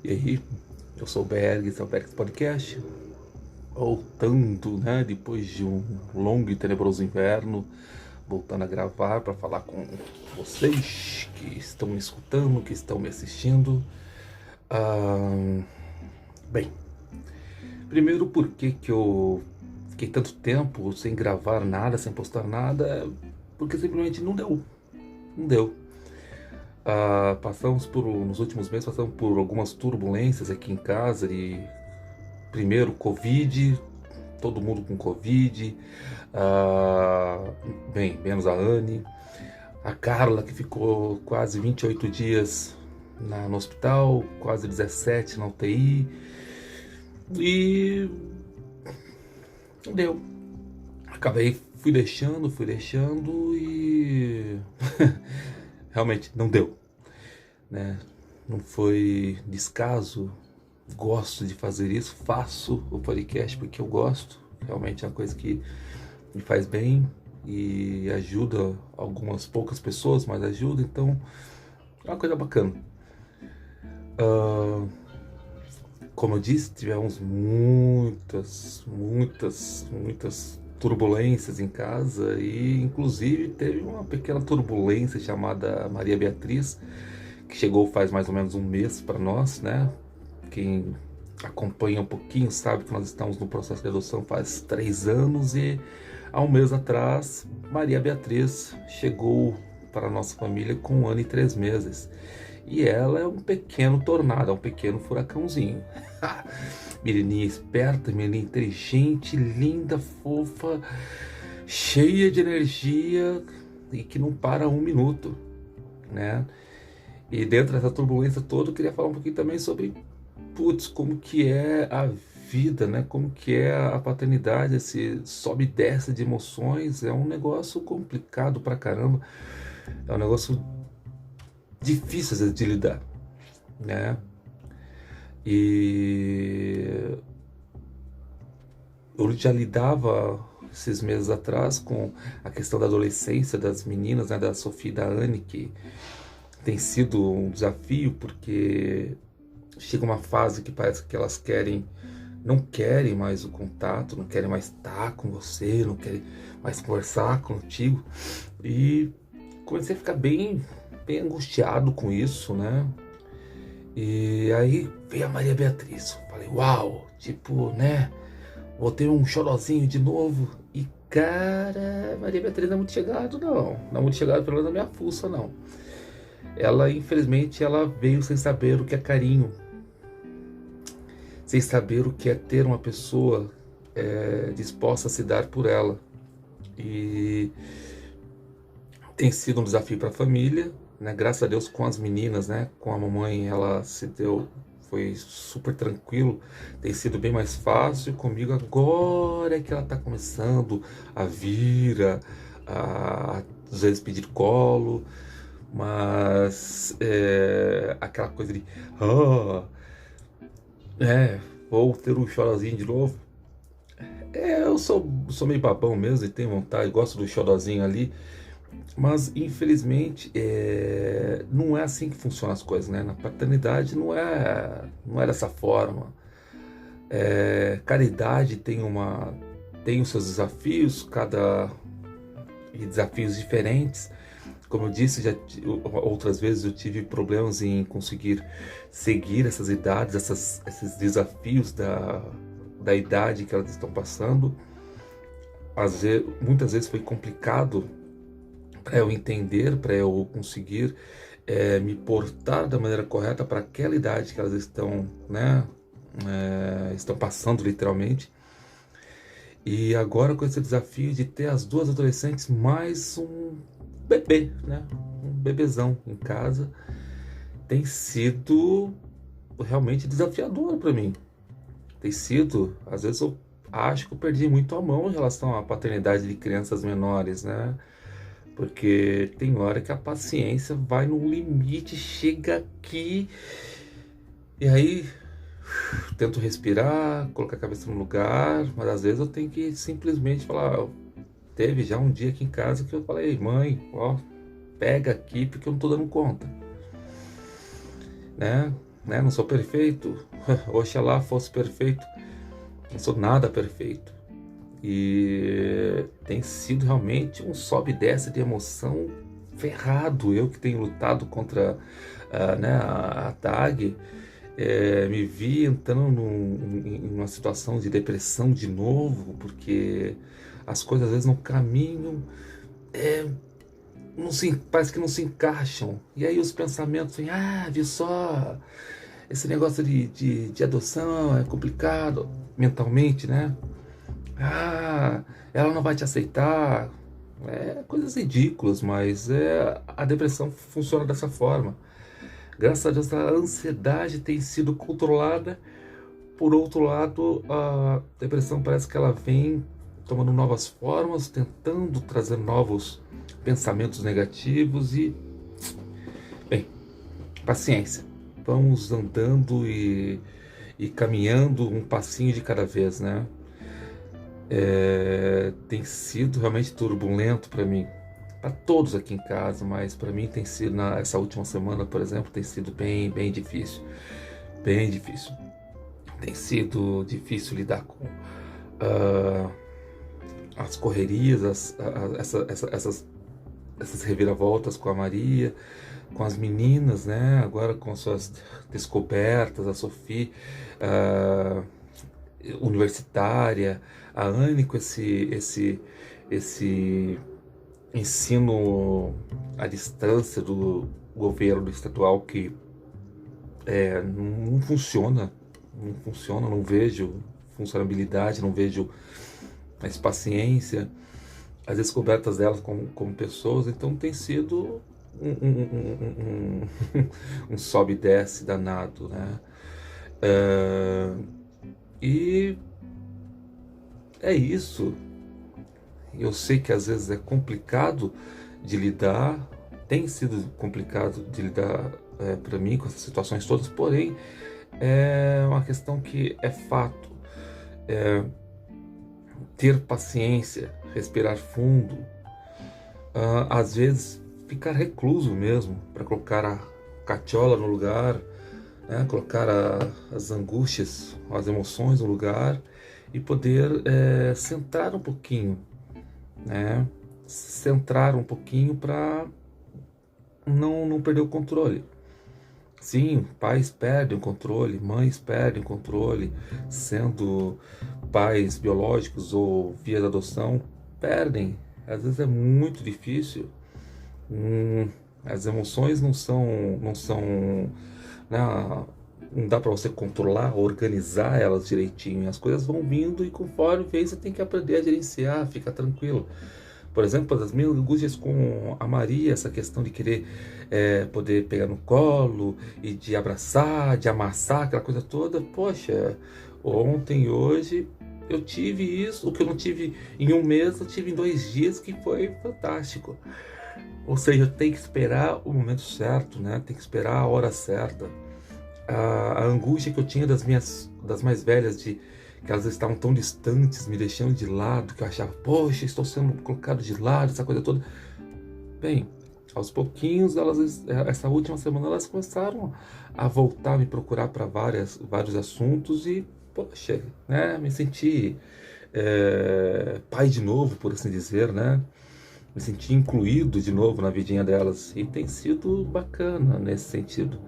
E aí, eu sou o Bergs, esse é o Bergs Podcast, voltando, né, depois de um longo e tenebroso inverno, voltando a gravar para falar com vocês que estão me escutando, que estão me assistindo. Ah, bem, primeiro, por que eu fiquei tanto tempo sem gravar nada, sem postar nada? Porque simplesmente não deu. Nos últimos meses, passamos por algumas turbulências aqui em casa e primeiro Covid, todo mundo com Covid, bem, menos a Anne, a Carla que ficou quase 28 dias no hospital, quase 17 na UTI e não deu. Fui deixando e realmente não deu, né? Não foi descaso, gosto de fazer isso, faço o podcast porque eu gosto, realmente é uma coisa que me faz bem e ajuda algumas poucas pessoas, mas ajuda, então é uma coisa bacana. Ah, como eu disse, tivemos muitas turbulências em casa e inclusive teve uma pequena turbulência chamada Maria Beatriz, que chegou faz mais ou menos um mês para nós, né? Quem acompanha um pouquinho sabe que nós estamos no processo de adoção faz 3 anos e há um mês atrás Maria Beatriz chegou para a nossa família com 1 ano e 3 meses. E ela é um pequeno tornado, é um pequeno furacãozinho. Menininha esperta, menininha inteligente, linda, fofa, cheia de energia e que não para um minuto, né? E dentro dessa turbulência toda eu queria falar um pouquinho também sobre, como que é a vida, né? Como que é a paternidade, esse sobe e desce de emoções, é um negócio complicado pra caramba, é um negócio difícil às vezes de lidar, né? E eu já lidava esses meses atrás com a questão da adolescência das meninas, né? Da Sofia e da Anne, que tem sido um desafio, porque chega uma fase que parece que elas não querem mais o contato, não querem mais estar com você, não querem mais conversar contigo. E comecei a ficar bem angustiado com isso, né? E aí veio a Maria Beatriz. Falei, uau, tipo, né? Vou ter um chorozinho de novo. E cara, Maria Beatriz não é muito chegado, não. Não é muito chegado, pelo menos na minha fuça, não. Ela, infelizmente, ela veio sem saber o que é carinho, sem saber o que é ter uma pessoa disposta a se dar por ela. E tem sido um desafio para a família, né? Graças a Deus com as meninas, né? Com a mamãe ela se deu, foi super tranquilo, tem sido bem mais fácil. Comigo agora é que ela está começando a vir, às vezes pedir colo, mas aquela coisa de é, vou ter um chorozinho de novo. Eu sou meio babão mesmo e tenho vontade, gosto do chorozinho ali, mas infelizmente não é assim que funcionam as coisas, né? Na paternidade não é dessa forma. Cada idade tem os seus desafios, e desafios diferentes. Como eu disse, outras vezes eu tive problemas em conseguir seguir essas idades, esses desafios da idade que elas estão passando. Muitas vezes foi complicado para eu entender, para eu conseguir me portar da maneira correta para aquela idade que elas estão, né, estão passando literalmente. E agora com esse desafio de ter as duas adolescentes mais um bebê, né, um bebezão em casa, tem sido realmente desafiador para mim. Tem sido, às vezes eu acho que eu perdi muito a mão em relação à paternidade de crianças menores, né? Porque tem hora que a paciência vai no limite, chega aqui e aí tento respirar, colocar a cabeça no lugar, mas às vezes eu tenho que simplesmente falar. Teve já um dia aqui em casa que eu falei, mãe, ó, pega aqui porque eu não tô dando conta, né? né? Não sou perfeito. Oxalá fosse perfeito. Não sou nada perfeito. E tem sido realmente um sobe e desce de emoção ferrado. Eu que tenho lutado contra né, a TAG, me vi entrando em uma situação de depressão de novo, porque as coisas às vezes não caminham, parece que não se encaixam. E aí os pensamentos vêm, viu só, esse negócio de adoção é complicado mentalmente, né? Ela não vai te aceitar. Coisas ridículas, mas a depressão funciona dessa forma. Graças a Deus, a ansiedade tem sido controlada. Por outro lado, a depressão parece que ela vem tomando novas formas, tentando trazer novos pensamentos negativos e, bem, paciência. Vamos andando e caminhando um passinho de cada vez, né? Tem sido realmente turbulento para mim, para todos aqui em casa, mas para mim tem sido, essa última semana, por exemplo, tem sido bem, bem difícil, bem difícil. Tem sido difícil lidar com as correrias, essas reviravoltas com a Maria, com as meninas, né? Agora com suas descobertas, a Sofia universitária, a Anne com esse ensino à distância do governo estadual que não funciona, não vejo funcionabilidade, não vejo mais paciência, as descobertas delas como pessoas. Então tem sido um sobe e desce danado, né? E é isso. Eu sei que às vezes é complicado de lidar, tem sido complicado de lidar para mim com essas situações todas, porém é uma questão que é fato. Ter paciência, respirar fundo, às vezes ficar recluso mesmo, para colocar a cachola no lugar, né? Colocar as angústias, as emoções no lugar e poder centrar um pouquinho, né? Centrar um pouquinho para não perder o controle. Sim, pais perdem o controle, mães perdem o controle, sendo pais biológicos ou via da adoção, perdem. Às vezes é muito difícil. As emoções não são, né, não dá para você controlar, organizar elas direitinho. As coisas vão vindo e conforme vem você tem que aprender a gerenciar, fica tranquilo. Por exemplo, as minhas angústias com a Maria, essa questão de querer poder pegar no colo e de abraçar, de amassar, aquela coisa toda. Poxa, ontem e hoje eu tive isso, o que eu não tive em um mês, eu tive em 2 dias, que foi fantástico. Ou seja, tem que esperar o momento certo, né? Tem que esperar a hora certa. A angústia que eu tinha das mais velhas, de que elas estavam tão distantes, me deixando de lado, que eu achava, poxa, estou sendo colocado de lado, essa coisa toda. Bem, aos pouquinhos, essa última semana, elas começaram a voltar a me procurar para vários assuntos e, poxa, né, me senti pai de novo, por assim dizer, né? Me senti incluído de novo na vidinha delas e tem sido bacana nesse sentido.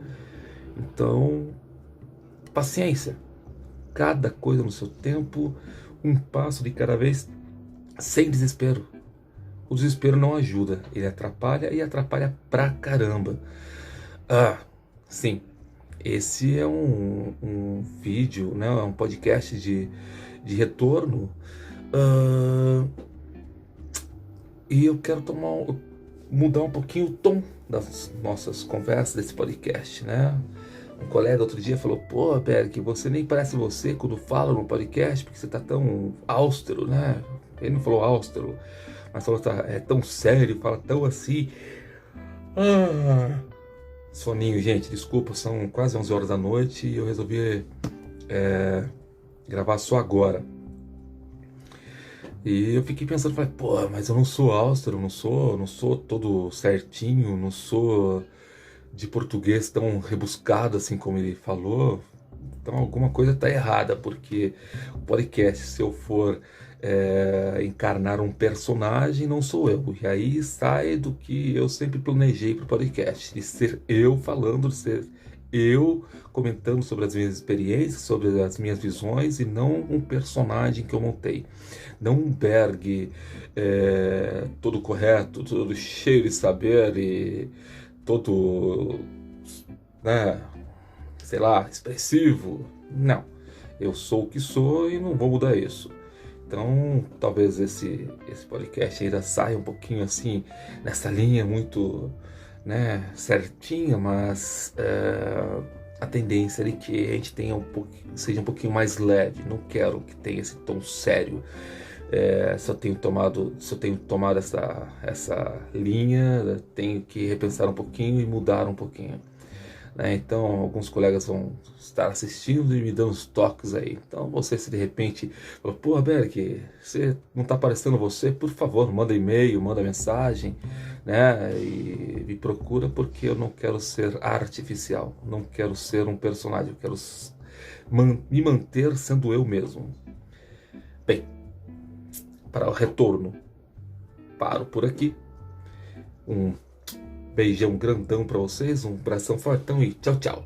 Então, paciência. Cada coisa no seu tempo, um passo de cada vez, sem desespero. O desespero não ajuda, ele atrapalha e atrapalha pra caramba. Sim, esse é um vídeo, né, um podcast de retorno. E eu quero mudar um pouquinho o tom das nossas conversas desse podcast, né? Um colega outro dia falou, pô, Berg, você nem parece você quando fala no podcast, porque você tá tão austero, né? Ele não falou austero, mas falou, é tão sério, fala tão assim. Soninho, gente, desculpa, são quase 11 horas da noite e eu resolvi gravar só agora. E eu fiquei pensando, falei, pô, mas eu não sou austero, não sou todo certinho, não sou de português tão rebuscado assim como ele falou. Então alguma coisa está errada, porque o podcast, se eu for encarnar um personagem, não sou eu. E aí sai do que eu sempre planejei para o podcast, de ser eu falando, de ser eu comentando sobre as minhas experiências, sobre as minhas visões, e não um personagem que eu montei. Não um Berg todo correto, todo cheio de saber e todo, né, sei lá, expressivo. Não, eu sou o que sou e não vou mudar isso. Então, talvez esse podcast ainda saia um pouquinho assim, nessa linha muito, né, certinha, mas a tendência é que a gente tenha seja um pouquinho mais leve. Não quero que tenha esse tom sério. Se eu tenho tomado essa linha, tenho que repensar um pouquinho e mudar um pouquinho, né? Então, alguns colegas vão estar assistindo e me dando uns toques aí. Então, você, se de repente falou, pô, Berk, você não está aparecendo você, por favor, manda e-mail, manda mensagem, né? E me procura, porque eu não quero ser artificial, não quero ser um personagem, eu quero me manter sendo eu mesmo. Bem, para o retorno, paro por aqui. Um beijão grandão para vocês, um abração fortão e tchau, tchau.